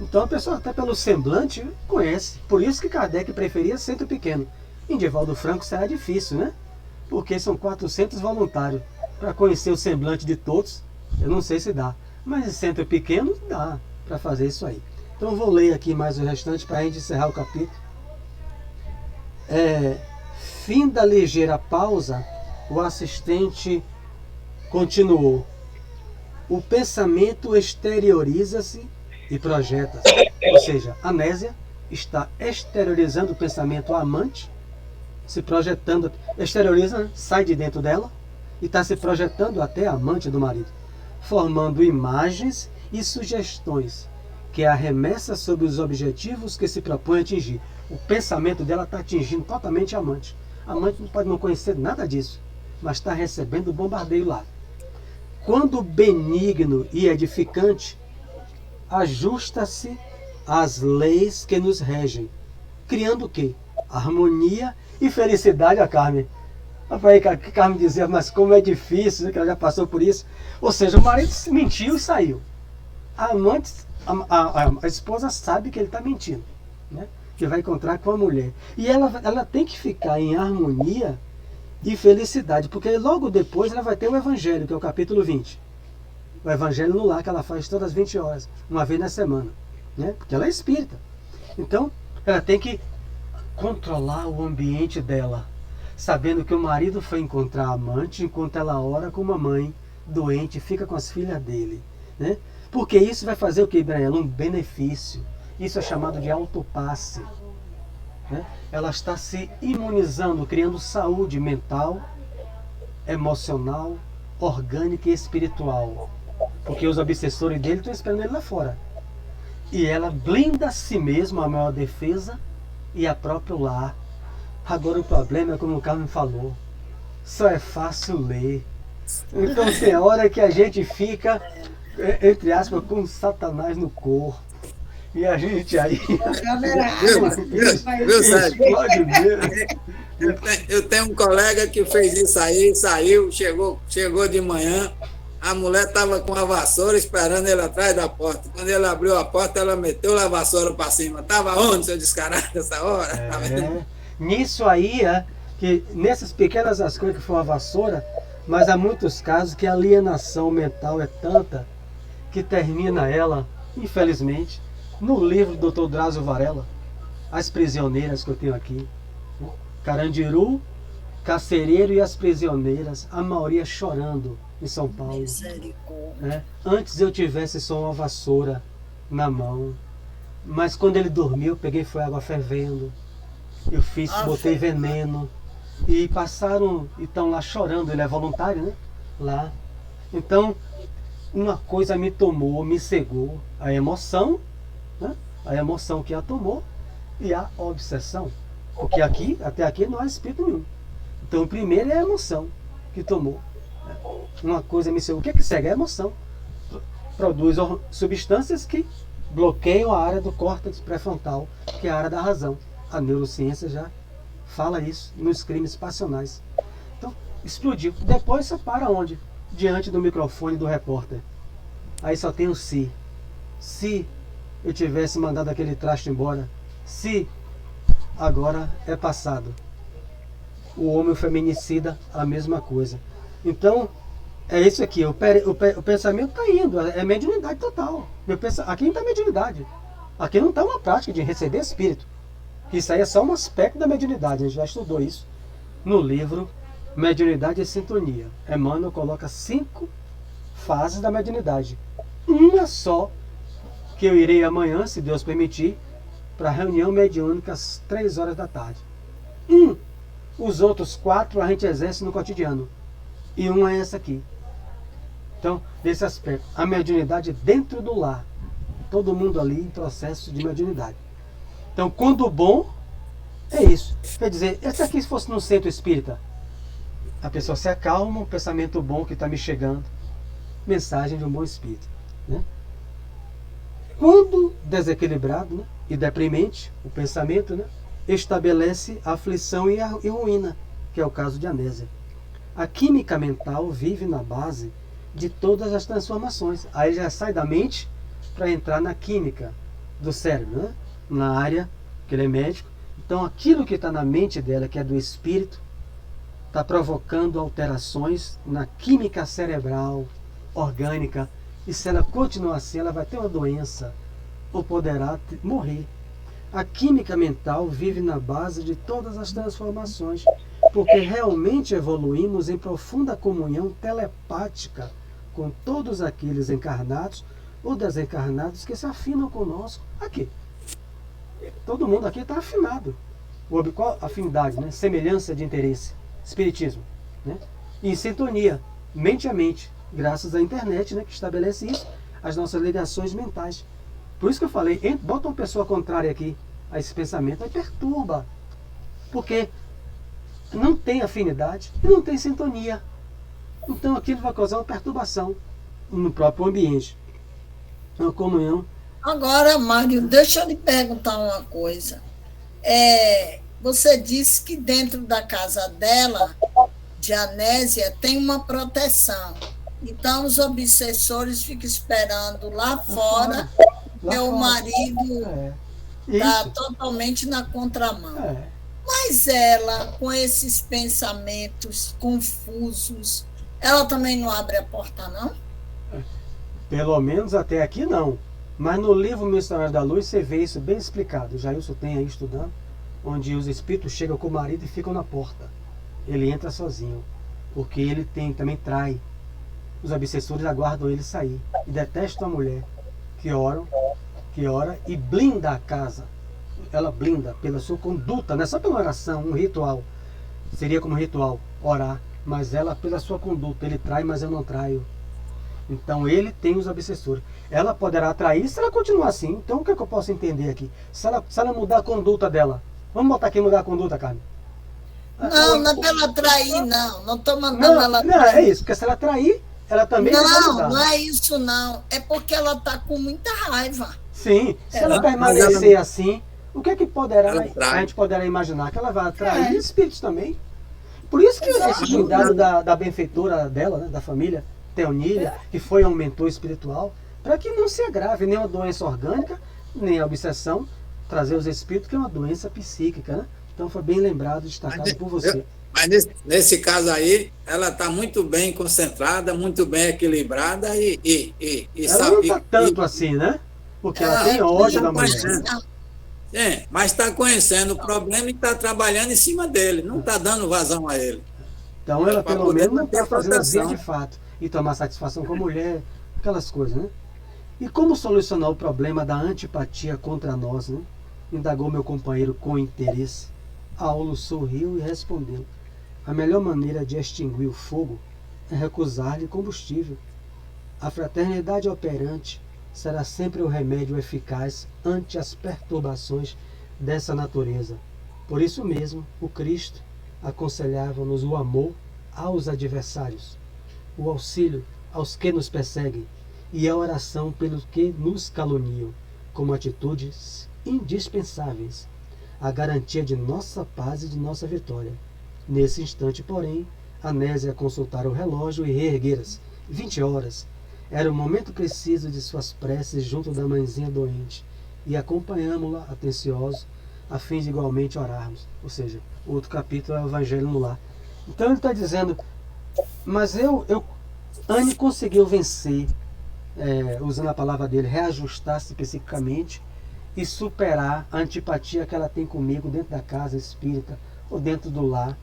Então a pessoa até pelo semblante conhece. Por isso que Kardec preferia centro pequeno. Em Divaldo Franco será difícil, né? Porque são 400 voluntários. Para conhecer o semblante de todos, eu não sei se dá. Mas em centro pequeno dá para fazer isso aí. Então eu vou ler aqui mais o restante para a gente encerrar o capítulo. Fim da ligeira pausa, o assistente continuou. O pensamento exterioriza-se e projeta-se. Ou seja, a Nésia está exteriorizando o pensamento à amante, se projetando, exterioriza, sai de dentro dela e está se projetando até a amante do marido, formando imagens e sugestões que arremessa sobre os objetivos que se propõe a atingir. O pensamento dela está atingindo totalmente a amante. A amante pode não conhecer nada disso, mas está recebendo o bombardeio lá. Quando benigno e edificante, ajusta-se às leis que nos regem, criando o quê? Harmonia e felicidade a Carmen. Aí a Carmen dizia, mas como é difícil, que ela já passou por isso. Ou seja, o marido mentiu e saiu. A amante, a esposa sabe que ele está mentindo, né? Que vai encontrar com a mulher. E ela tem que ficar em harmonia e felicidade, porque logo depois ela vai ter o Evangelho, que é o capítulo 20. O Evangelho no lar, que ela faz todas as 20 horas, uma vez na semana, né? Porque ela é espírita. Então, ela tem que controlar o ambiente dela, sabendo que o marido foi encontrar a amante enquanto ela ora com uma mãe doente, fica com as filhas dele, né? Porque isso vai fazer o que, Ibrahim? Um benefício. Isso é chamado de autopasse, né? Ela está se imunizando, criando saúde mental, emocional, orgânica e espiritual. Porque os obsessores dele estão esperando ele lá fora. E ela blinda a si mesma, a maior defesa, e a próprio lar. Agora o problema é como o Carmen falou, só é fácil ler. Então tem hora que a gente fica, entre aspas, com Satanás no corpo. E a gente aí... Eu tenho um colega que fez isso aí, saiu, chegou de manhã, a mulher estava com a vassoura esperando ele atrás da porta. Quando ele abriu a porta, ela meteu a vassoura para cima. Estava onde, seu descarado, nessa hora? Tá vendo? Nisso aí, que nessas pequenas ações que foi uma vassoura, mas há muitos casos que a alienação mental é tanta que termina ela, infelizmente, no livro do Dr. Drauzio Varela, As Prisioneiras, que eu tenho aqui. Carandiru, Carcereiro e as Prisioneiras, a maioria chorando em São Paulo. Misericórdia. Antes eu tivesse só uma vassoura na mão, mas quando ele dormiu, eu peguei foi água fervendo, eu fiz, botei veneno, e passaram, e estão lá chorando, ele é voluntário, né? Lá. Então, uma coisa me tomou, me cegou, a emoção, né? A emoção que a tomou, e a obsessão. Porque aqui, até aqui, não há espírito nenhum. Então, o primeiro é a emoção que tomou. Uma coisa me cegou. O que é que cega? É a emoção. Produz substâncias que bloqueiam a área do córtex pré-frontal, que é a área da razão. A neurociência já fala isso nos crimes passionais. Então, explodiu. Depois você para onde? Diante do microfone do repórter. Aí só tem o se. Se eu tivesse mandado aquele traste embora, se agora é passado. O homem feminicida, a mesma coisa. Então, é isso aqui. O pensamento está indo, é mediunidade total. Aqui não está mediunidade. Aqui não está uma prática de receber espírito. Isso aí é só um aspecto da mediunidade. A gente já estudou isso no livro Mediunidade e Sintonia. Emmanuel coloca 5 fases da mediunidade. Uma só, que eu irei amanhã, se Deus permitir, para a reunião mediúnica às 3 horas da tarde. Os outros 4 a gente exerce no cotidiano. E uma é essa aqui. Então, desse aspecto, a mediunidade dentro do lar. Todo mundo ali em processo de mediunidade. Então, quando bom, é isso. Quer dizer, esse aqui se fosse no centro espírita, a pessoa se acalma, um pensamento bom que está me chegando, mensagem de um bom espírito. Né? Quando desequilibrado, né, e deprimente, o pensamento, né, estabelece aflição e ruína, que é o caso de amnésia. A química mental vive na base de todas as transformações. Aí já sai da mente para entrar na química do cérebro, né? Na área, que ele é médico. Então aquilo que está na mente dela, que é do espírito, está provocando alterações na química cerebral, orgânica. E se ela continuar assim, ela vai ter uma doença ou poderá morrer. A química mental vive na base de todas as transformações, porque realmente evoluímos em profunda comunhão telepática com todos aqueles encarnados ou desencarnados que se afinam conosco aqui. Todo mundo aqui está afinado. Qual afinidade, né? Semelhança de interesse, espiritismo, né? E em sintonia, mente a mente, graças à internet, né, que estabelece isso, as nossas ligações mentais. Por isso que eu falei, bota uma pessoa contrária aqui a esse pensamento, aí perturba. Porque não tem afinidade e não tem sintonia. Então aquilo vai causar uma perturbação no próprio ambiente. Uma comunhão. Agora, Mário, deixa eu lhe perguntar uma coisa. Você disse que dentro da casa dela, de Anésia, tem uma proteção. Então os obsessores ficam esperando lá fora, meu marido está totalmente na contramão. Mas ela, com esses pensamentos confusos, ela também não abre a porta, não? Pelo menos até aqui não. Mas no livro Missionários da Luz você vê isso bem explicado. O Jailson tem aí estudando, onde os espíritos chegam com o marido e ficam na porta. Ele entra sozinho, porque ele também trai. Os obsessores aguardam ele sair e detestam a mulher que ora e blinda a casa. Ela blinda pela sua conduta, não é só pela oração, um ritual. Seria como um ritual, orar, mas ela pela sua conduta. Ele trai, mas eu não traio. Então ele tem os obsessores. Ela poderá atrair se ela continuar assim. Então o que, é que eu posso entender aqui? Se ela mudar a conduta dela. Vamos botar aqui mudar a conduta, Carmen? Não, não é para ela atrair, não. Não estou mandando ela atrair. Não, é isso. Porque se ela atrair, ela também vai mudar. Não é isso, não. É porque ela está com muita raiva. Sim. Se ela permanecer assim, o que é que a gente poderá imaginar? Que ela vai atrair espíritos também. Por isso que esse cuidado da benfeitora dela, né, da família, Teonília, que foi um mentor espiritual, para que não se agrave nem a doença orgânica, nem a obsessão, trazer os espíritos, que é uma doença psíquica, né? Então, Então foi bem lembrado, destacado por você. Mas nesse caso aí, ela está muito bem concentrada, muito bem equilibrada e ela sabe. Não está tanto assim, né? Porque ela tem ódio da mulher. Mas está conhecendo o problema e está trabalhando em cima dele, não está dando vazão a ele. Então ela Pra pelo poder menos não manter está a fazendo as proteção. vias de fato e tomar satisfação com a mulher, aquelas coisas, né? E como solucionar o problema da antipatia contra nós, né? Indagou meu companheiro com interesse. Aulo sorriu e respondeu: a melhor maneira de extinguir o fogo é recusar-lhe combustível. A fraternidade operante será sempre o remédio eficaz ante as perturbações dessa natureza. Por isso mesmo, o Cristo aconselhava-nos o amor aos adversários, o auxílio aos que nos perseguem e a oração pelos que nos caluniam, como atitudes indispensáveis à garantia de nossa paz e de nossa vitória. Nesse instante, porém, Anésia consultara o relógio e reerguera-se. 20 horas. Era o momento preciso de suas preces junto da mãezinha doente, e acompanhámo-la atenciosos, a fim de igualmente orarmos. Ou seja, o outro capítulo é o Evangelho no Lar. Então ele está dizendo, mas Anne conseguiu vencer, usando a palavra dele, reajustar-se psiquicamente e superar a antipatia que ela tem comigo dentro da casa espírita ou dentro do lar,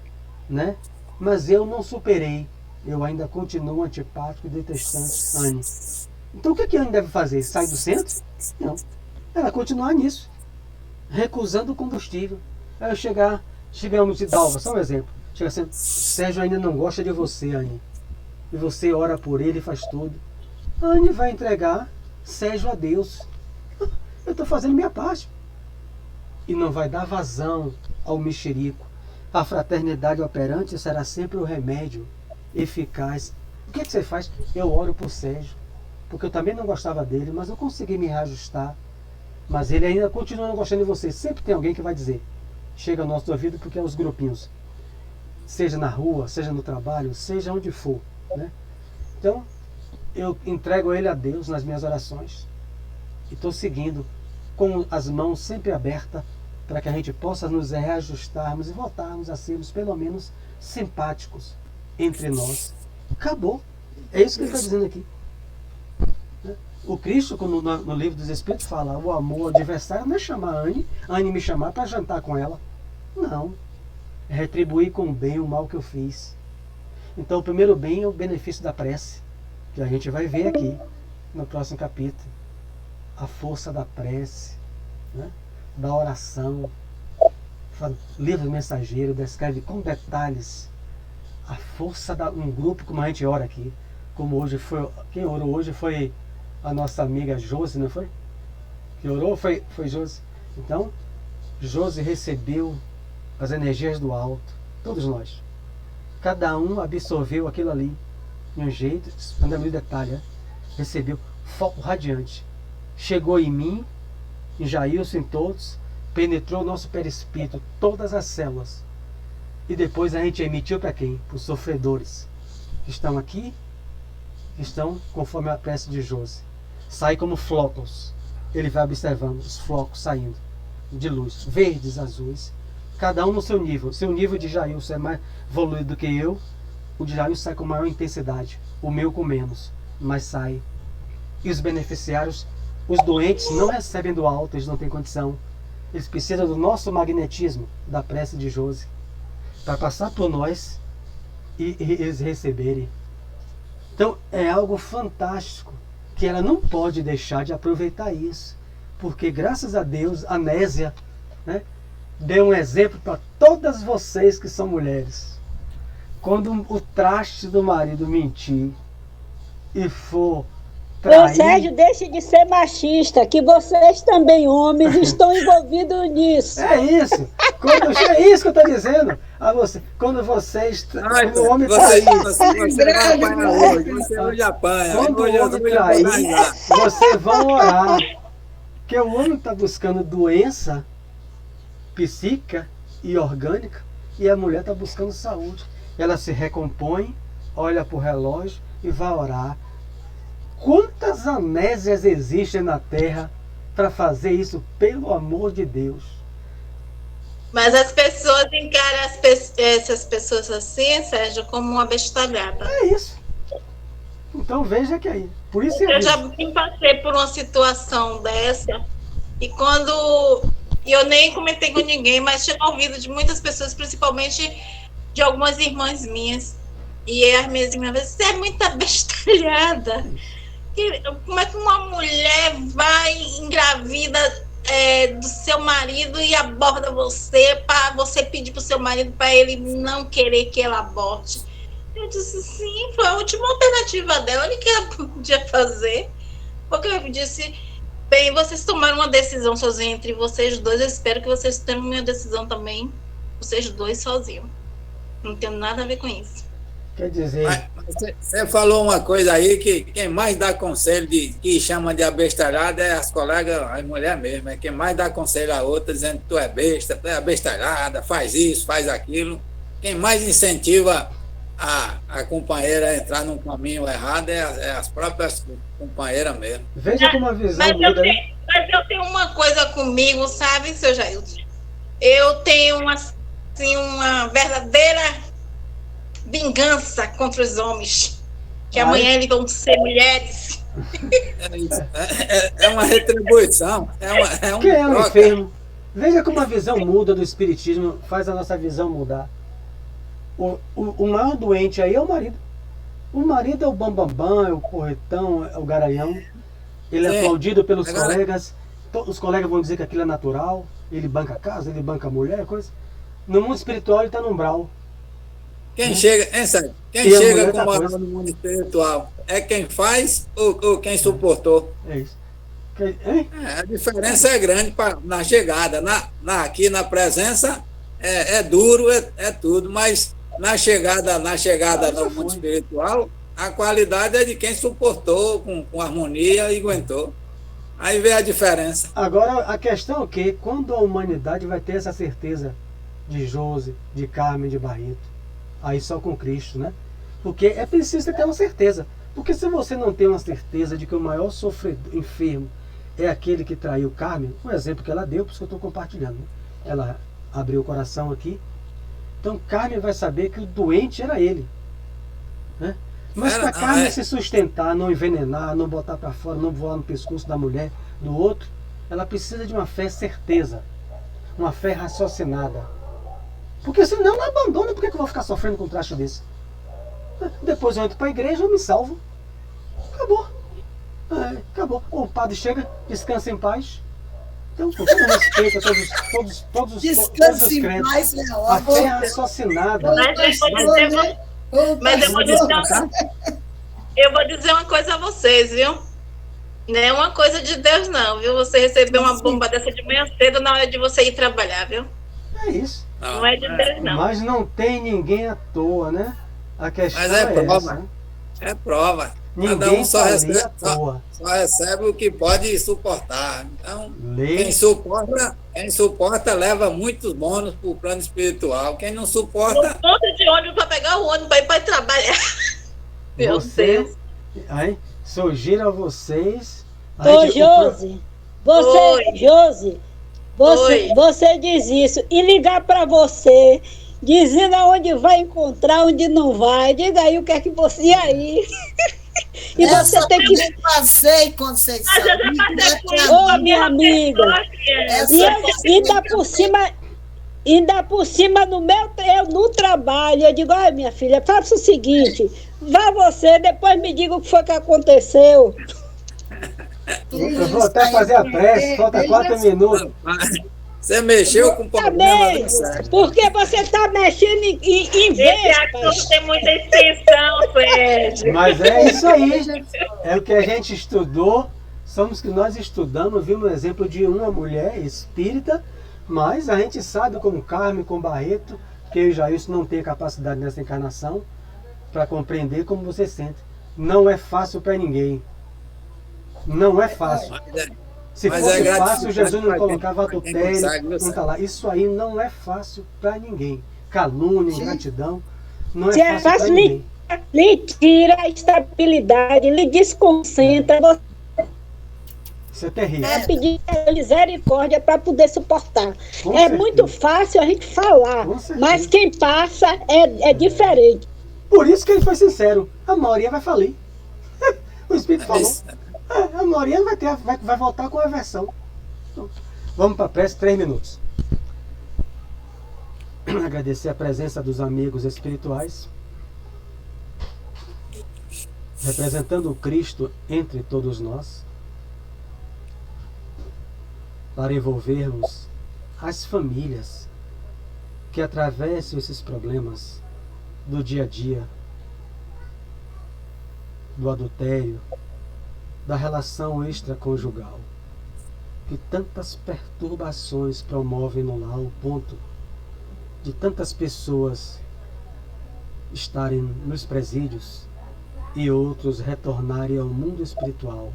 né? Mas eu não superei, eu ainda continuo antipático e detestante Anne. Então o que a Anne deve fazer? Sair do centro? Não. Ela continuar nisso, recusando o combustível. Aí eu chegamos de Dalva, só um exemplo. Chega assim, Sérgio ainda não gosta de você, Anne. E você ora por ele e faz tudo. A Anne vai entregar Sérgio a Deus. Eu estou fazendo minha parte. E não vai dar vazão ao mexerico. A fraternidade operante será sempre o remédio eficaz. O que você faz? Eu oro por Sérgio. Porque eu também não gostava dele, mas eu consegui me reajustar. Mas ele ainda continua não gostando de você. Sempre tem alguém que vai dizer. Chega ao nosso ouvido porque é os grupinhos. Seja na rua, seja no trabalho, seja onde for, né? Então, eu entrego ele a Deus nas minhas orações. E estou seguindo com as mãos sempre abertas para que a gente possa nos reajustarmos e voltarmos a sermos pelo menos simpáticos entre nós. Acabou. É isso que ele está dizendo aqui. O Cristo, no livro dos Espíritos, fala o amor ao adversário não é chamar a Anne me chamar para jantar com ela. Não. É retribuir com o bem o mal que eu fiz. Então o primeiro bem é o benefício da prece, que a gente vai ver aqui no próximo capítulo. A força da prece, né? Da oração. O livro do mensageiro descreve com detalhes a força de um grupo como a gente ora aqui. Como hoje foi, quem orou hoje foi a nossa amiga Josi, não foi? Que orou foi Josi. Então, Josi recebeu as energias do alto, todos nós. Cada um absorveu aquilo ali de um jeito, andando em detalhe, né? Recebeu foco radiante. Chegou em mim, em Jailson, em todos, penetrou o nosso perispírito, todas as células. E depois a gente emitiu para quem? Para os sofredores que estão aqui, que estão conforme a prece de Josi. Sai como flocos. Ele vai observando os flocos saindo de luz, verdes, azuis. Cada um no seu nível. Seu nível de Jailson é mais evoluído do que eu. O de Jailson sai com maior intensidade. O meu com menos. Mas sai. E os beneficiários, os doentes, não recebem do alto. Eles não têm condição. Eles precisam do nosso magnetismo, da prece de Josi, para passar por nós e eles receberem. Então é algo fantástico, que ela não pode deixar de aproveitar isso. Porque graças a Deus, a Anésia, né, deu um exemplo para todas vocês que são mulheres. Quando o traste do marido mentir e for trair... Ô Sérgio, deixe de ser machista, que vocês também, homens, estão envolvidos nisso. É isso. É isso que eu estou dizendo a você. Quando vocês... Quando o homem trair... Você vai apanhar hoje. Você hoje apanha. Quando o homem trair, vocês vão orar. Porque o homem está buscando doença psíquica e orgânica e a mulher está buscando saúde. Ela se recompõe, olha para o relógio e vai orar. Quantas anésias existem na Terra para fazer isso, pelo amor de Deus? Mas as pessoas encaram essas pessoas assim, Sérgio, como uma bestalhada. É isso. Então veja que aí. Por isso Eu já passei por uma situação dessa, e quando eu nem comentei com ninguém, mas tinha ouvido de muitas pessoas, principalmente de algumas irmãs minhas. E as minhas irmãs falaram, você é muita bestalhada. Como é que uma mulher vai engravida do seu marido e aborda você para você pedir para o seu marido para ele não querer que ela aborte? Eu disse, sim, foi a última alternativa dela, o que ela podia fazer. Porque eu disse, bem, vocês tomaram uma decisão sozinhos entre vocês dois, eu espero que vocês tenham uma decisão também, vocês dois sozinhos. Não tem nada a ver com isso. Quer dizer... Você falou uma coisa aí que quem mais dá conselho que chama de abestalhada é as colegas, as mulheres mesmo. É quem mais dá conselho a outra dizendo que tu é besta, tu é abestalhada, faz isso, faz aquilo. Quem mais incentiva a companheira a entrar num caminho errado é as próprias companheiras mesmo. Veja como a visão mas eu tenho uma coisa comigo, sabe, seu Jailson? Eu tenho uma verdadeira vingança contra os homens, que amanhã eles vão ser mulheres. É uma retribuição, Quem é um enfermo? Veja como a visão muda do espiritismo, faz a nossa visão mudar. O maior doente aí é o marido. O marido é o bambambam, é o porretão, é o garanhão. Ele é aplaudido pelos colegas. Os colegas vão dizer que aquilo é natural. Ele banca a casa, ele banca a mulher, coisa. No mundo espiritual ele está num brau. Quem chega acomodado no mundo espiritual é quem faz ou quem suportou? É isso. A diferença é grande na chegada. Aqui na presença é duro, é tudo, mas na chegada no mundo espiritual, a qualidade é de quem suportou com harmonia e aguentou. Aí vê a diferença. Agora, a questão é que quando a humanidade vai ter essa certeza de Josi, de Carmen, de Barreto, aí só com Cristo, né? Porque é preciso ter uma certeza. Porque se você não tem uma certeza de que o maior sofredor, enfermo, é aquele que traiu Carmen, um exemplo que ela deu, por isso que eu estou compartilhando, né? Ela abriu o coração aqui. Então Carmen vai saber que o doente era ele, né? Mas para Carmen se sustentar, não envenenar, não botar para fora, não voar no pescoço da mulher, do outro, ela precisa de uma fé certeza, uma fé raciocinada. Porque senão ela abandona. Por que eu vou ficar sofrendo com um traste desse? Depois eu entro para a igreja, eu me salvo. Acabou. Acabou. O padre chega, descansa em paz. Então, com todo respeito a todos os crentes, a fé raciocinada. Mas eu vou dizer uma coisa a vocês, viu? Não é uma coisa de Deus, não, viu? Você receber uma bomba dessa de manhã cedo na hora de você ir trabalhar, viu? É isso. Não é de Deus, não. Mas não tem ninguém à toa, né? A questão mas é prova. Essa, né? É prova. Ninguém Cada um só recebe o que pode suportar. Então, quem suporta leva muitos bônus para o plano espiritual. Quem não suporta... Um ponto de ônibus para pegar o ônibus para ir para trabalhar. Meu Deus. Aí, sugiro a vocês... Ô, Josi, você diz isso. E ligar para você, dizendo aonde vai encontrar, onde não vai. Diga aí o que é que você... E aí? E você tem que... Eu passei, Conceição. Ô, minha amiga. E ainda por cima eu no trabalho, eu digo, olha, minha filha, faça o seguinte, vá você, depois me diga o que foi que aconteceu. Eu vou até fazer a prece, falta 4 minutos. Você mexeu com o problema. Porque você está mexendo em vespas. Tem muita extensão, Sérgio. Mas é isso aí. É o que a gente estudou. Somos que nós estudamos, vimos o exemplo de uma mulher espírita, mas a gente sabe como Carmen, como Barreto, que eu e Jailson não tem capacidade nessa encarnação para compreender como você sente. Não é fácil para ninguém. Não é fácil. Se fosse fácil, Jesus não colocava adultério, não tá lá. Isso aí não é fácil para ninguém. Calúnia, ingratidão, não é fácil para ninguém. Lhe tira a estabilidade, lhe desconcentra. Isso é terrível. É pedir misericórdia para poder suportar. Com É certeza. muito fácil a gente falar, Com certeza. mas quem passa é diferente. Por isso que ele foi sincero. A maioria vai falir. O Espírito falou. A maioria vai voltar com a versão. Então, vamos para a prece, 3 minutos. Agradecer a presença dos amigos espirituais, representando o Cristo entre todos nós, para envolvermos as famílias que atravessam esses problemas do dia a dia, do adultério, da relação extraconjugal, que tantas perturbações promovem no lar, ao ponto de tantas pessoas estarem nos presídios e outros retornarem ao mundo espiritual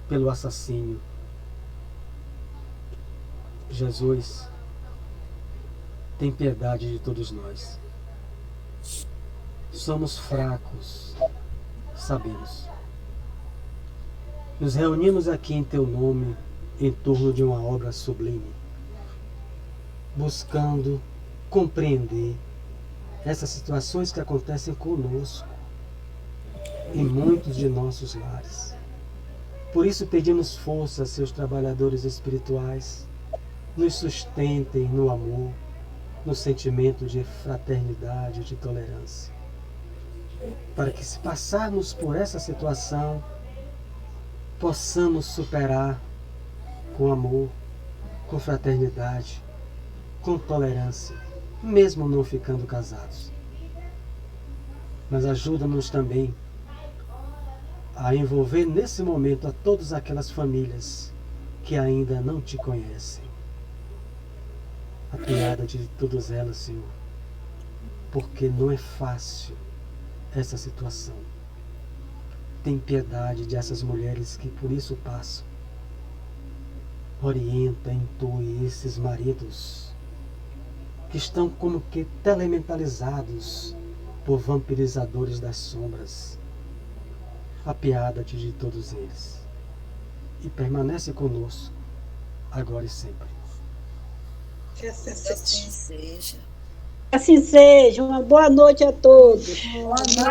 pelo assassínio. Jesus, tem piedade de todos nós. Somos fracos, sabemos. Nos reunimos aqui em Teu nome, em torno de uma obra sublime, buscando compreender essas situações que acontecem conosco em muitos de nossos lares. Por isso pedimos força a seus trabalhadores espirituais, nos sustentem no amor, no sentimento de fraternidade, de tolerância, para que, se passarmos por essa situação, possamos superar com amor, com fraternidade, com tolerância, mesmo não ficando casados. Mas ajuda-nos também a envolver nesse momento a todas aquelas famílias que ainda não Te conhecem. A piada de todas elas, Senhor, porque não é fácil essa situação. Tem piedade dessas mulheres que por isso passam. Orienta, intui esses maridos que estão como que telementalizados por vampirizadores das sombras. Apiada-te de todos eles e permanece conosco, agora e sempre. Que assim Assim seja. Assim seja. Uma boa noite a todos. Boa noite.